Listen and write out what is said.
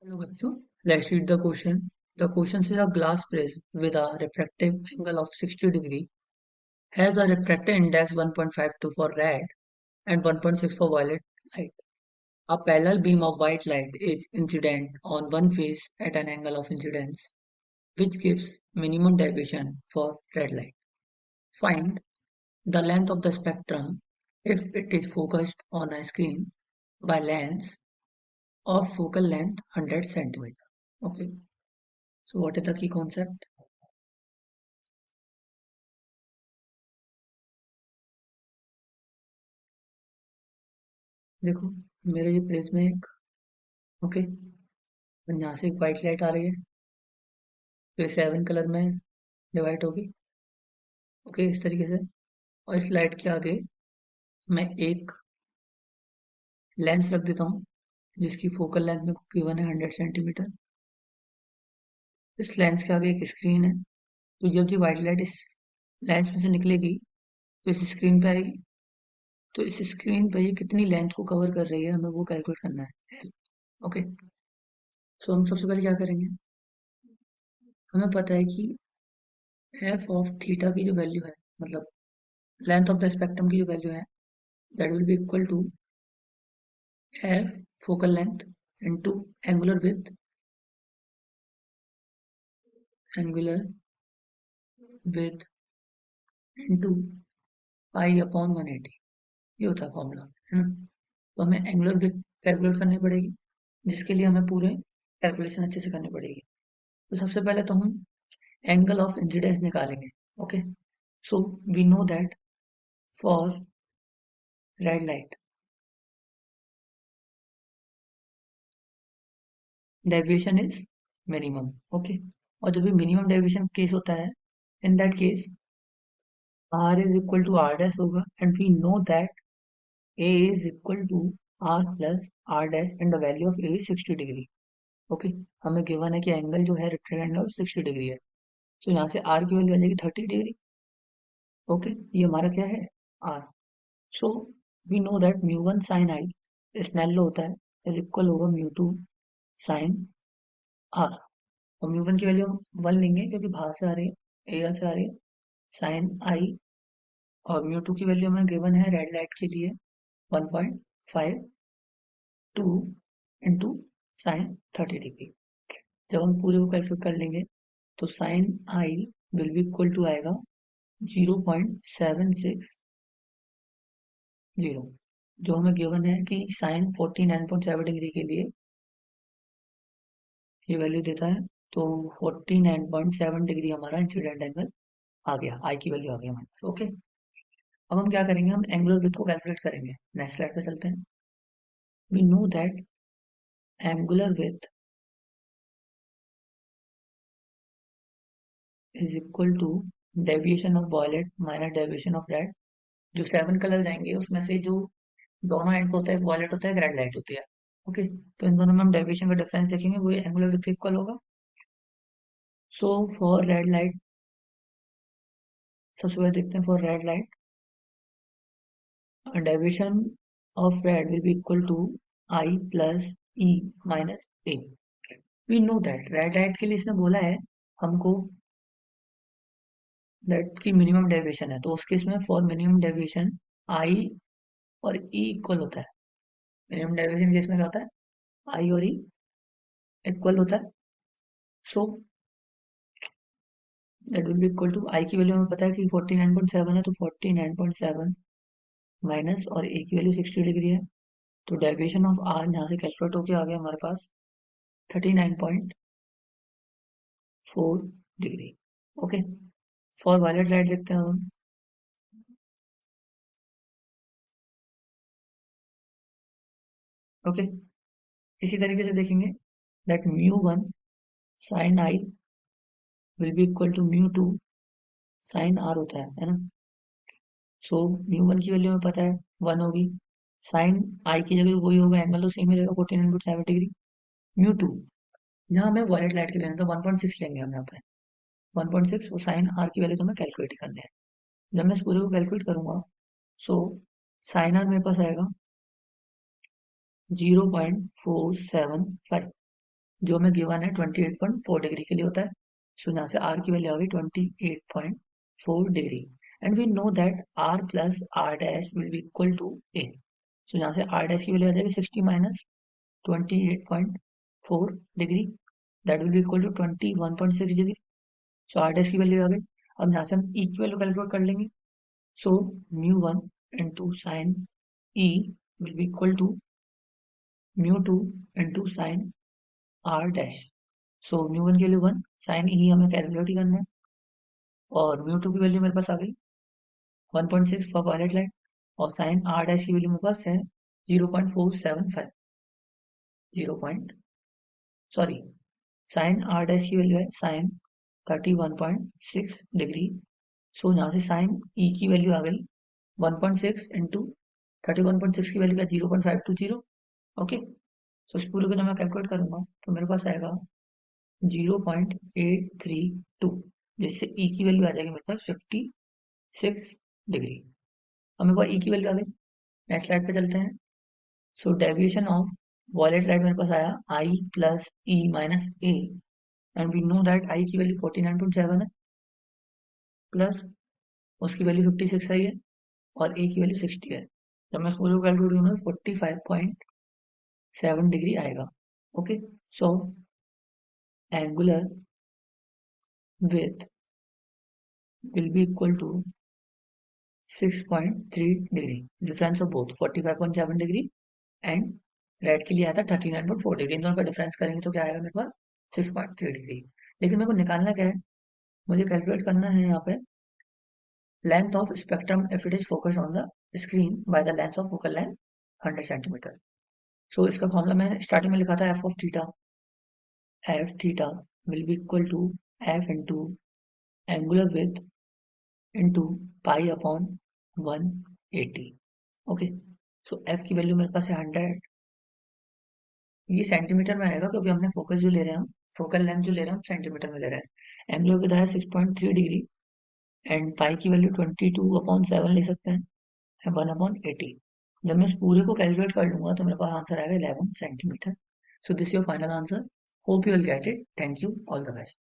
Hello बच्चों, let's read the question. The question says a glass prism with a refractive angle of 60 degree has a refractive index 1.52 for red and 1.6 for violet light. A parallel beam of white light is incident on one face at an angle of incidence, which gives minimum deviation for red light. Find the length of the spectrum if it is focused on a screen by lens of focal length 100 centimeter. Okay, so what is the key concept? देखो, मेरे ये prism है एक। Okay, और यहाँ से एक white light आ रही है, तो ये 7 कलर में डिवाइड होगी। ओके, इस तरीके से। और इस लाइट के आगे मैं एक लेंस रख देता हूँ, जिसकी फोकल लेंथ में गिवन है 100 सेंटीमीटर। इस लेंस के आगे एक स्क्रीन है, तो जब ये वाइट लाइट इस लेंस में से निकलेगी तो इस स्क्रीन पे आएगी। तो इस स्क्रीन पे ये कितनी लेंथ को कवर कर रही है, हमें वो कैलकुलेट करना है। ओके, सो हम सबसे पहले क्या करेंगे, हमें पता है कि एफ ऑफ थीटा की जो वैल्यू है, मतलब लेंथ ऑफ द स्पेक्ट्रम की जो वैल्यू है, that will be equal to f focal length into angular width into pi upon 180। ये होता है फॉर्मूला, है ना। तो हमें एंगुलर विड्थ कैलकुलेट करनी पड़ेगी, जिसके लिए हमें पूरे कैलकुलेशन अच्छे से करनी पड़ेगी। तो सबसे पहले तो हम एंगल ऑफ इंसिडेंस निकालेंगे। Okay, so we know that for red light deviation is minimum. Okay, और जब भी मिनिमम डेविएशन केस होता है, in that case r is equal to r dash होगा, and we know that a is equal to r plus r dash and the value of a is 60 degree. Okay, हमें given है कि angle जो है rectangle angle 60 degree है, तो यहाँ से r की वैल्यू आ जाएगी 30 डिग्री। ओके, ये हमारा क्या है, r। So we know that mu one sine i Snell law होता है, इज इक्वल होगा म्यू टू साइन r। और म्यू वन की वैल्यू हम 1 लेंगे क्योंकि बाहर से आ रही है, एयर से आ रही है, साइन आई। और म्यू टू की वैल्यू हमें गिवन है रेड लाइट के लिए 1.52 इंटू साइन 30 डिग्री। जब हम पूरे को कैलकुलेट कर लेंगे तो sine i will be equal to आएगा 0.760, जो हमें गिवन है कि साइन 49.7 डिग्री के लिए ये वैल्यू देता है। तो 49.7 डिग्री हमारा इंसिडेंट एंगल आ गया, आई की वैल्यू आ गई हमारे पास। ओके, अब हम क्या करेंगे, हम एंगुलर विड्थ को कैलकुलेट करेंगे। नेक्स्ट स्लाइड पे चलते हैं। We know that angular width is equal to deviation of violet minus deviation of red. जो 7 कलर जाएंगे उसमें से जो दोनों एंड पे होता है, एक वॉयलेट होता है, एक रेड लाइट होती है। ओके, तो इन दोनों में हम डेविएशन का डिफरेंस देखेंगे, वो एंगुलर विड्थ इक्वल होगा। सो फॉर रेड लाइट, सबसे पहले देखते हैं for red light, deviation of red will be equal to i plus e minus A. We know that red light के लिए इसने बोला है हमको दैट की मिनिमम डेविएशन है, तो उस केस में फॉर मिनिमम डेविएशन आई और ई इक्वल होता है। मिनिमम डेविएशन केस में क्या होता है, आई और ई इक्वल होता है। So that will be equal to, i की वैल्यू हमें पता है कि 49.7 है, तो 49.7 माइनस और ए की वैल्यू 60 डिग्री है, तो डेविएशन ऑफ आर यहाँ से कैलकुलेट होके आ गया हमारे पास 39.4 degree. Okay, for violet light देखते हैं हम। ओके, इसी तरीके से देखेंगे that mu one sine i will be equal to mu two sine r होता है ना। सो म्यू वन की वैल्यू हमें पता है 1 होगी, साइन आई की जगह वही होगा, एंगल तो सेम ही रहेगा 49.7 डिग्री। म्यू टू, यहाँ हमें वॉलेट लाइट के लेना तो 1.6 लेंगे हम यहाँ पे, 1.6। वो साइन आर की वैल्यू तो हमें कैलकुलेट करनी है। जब मैं इस पूरे को कैलकुलेट करूंगा, सो साइन आर मेरे पास आएगा 0.475। जो हमें गिवन है 28.4 डिग्री के लिए होता है। सो यहाँ से आर की वैल्यू आ गई 28.4 degree and we know that r plus r dash will be equal to A. So यहाँ से आर डैश की वैल्यू आ जाएगी 60 minus 28.4 degree, that will be equal to 21.6 degree. So r dash की value आ गई। अब यहाँ से हम ई की वैल्यू कैलकुलेट कर लेंगे। So mu one into sine e will be equal to mu two into sine r dash. So mu one की वैल्यू 1, साइन ई हमें कैलकुलेट ही करना है, और म्यू टू की वैल्यू मेरे पास आ गई 1.6 फॉर वायलेट लाइट, और साइन आर डैश की वैल्यू मेरे पास है 0.475 सॉरी साइन आर डैश की वैल्यू है साइन 31.6 डिग्री। सो यहाँ से साइन ई की वैल्यू आ गई 1.6 इंटू 31.6 की वैल्यू क्या 0.520। ओके, सो इस पूरे को जब मैं कैलकुलेट करूंगा तो मेरे पास आएगा 0.832, जिससे ई की वैल्यू आ जाएगी मेरे पास 56 डिग्री। अब मेरे पास ई की वैल्यू आ गई। नेक्स्ट स्लाइड पे चलते हैं। So deviation of violet light मेरे पास आया i plus e minus A, and we know that i की वैल्यू 49.7 है, प्लस उसकी वैल्यू 56 आई है, और ए की वैल्यू 60 है। जब मैं पूरे को कैलकुलेट करूंगा 45.7 डिग्री आएगा। Okay, so angular width will be equal to 6.3 degree, difference of both 45.7 degree and red के लिए आया था 39.4 डिग्री। इन दोनों का डिफरेंस करेंगे तो क्या आएगा मेरे पास 6.3 डिग्री। लेकिन मेरे को निकालना क्या है, मुझे कैलकुलेट करना है यहाँ पे length of spectrum if it is focus on the screen by the length of focal length 100 centimetre. So इसका फॉर्मूला मैंने स्टार्टिंग में लिखा था F theta will be equal to F into angular with into pi upon 180। Okay, so F की value मेरे पास है 100, ये सेंटीमीटर में आएगा क्योंकि हमने फोकस जो ले रहे हैं हम फोकल लेंथ जो ले रहे हैं हम सेंटीमीटर में ले रहे हैं। एंगुलर विद है 6.3 डिग्री एंड पाई की वैल्यू 22/7 ले सकते हैं 1/80। जब मैं इस पूरे को कैलकुलेट कर लूंगा तो मेरे पास आंसर आएगा 11 centimetre. So this your final answer. Hope you will get it. Thank you, all the best.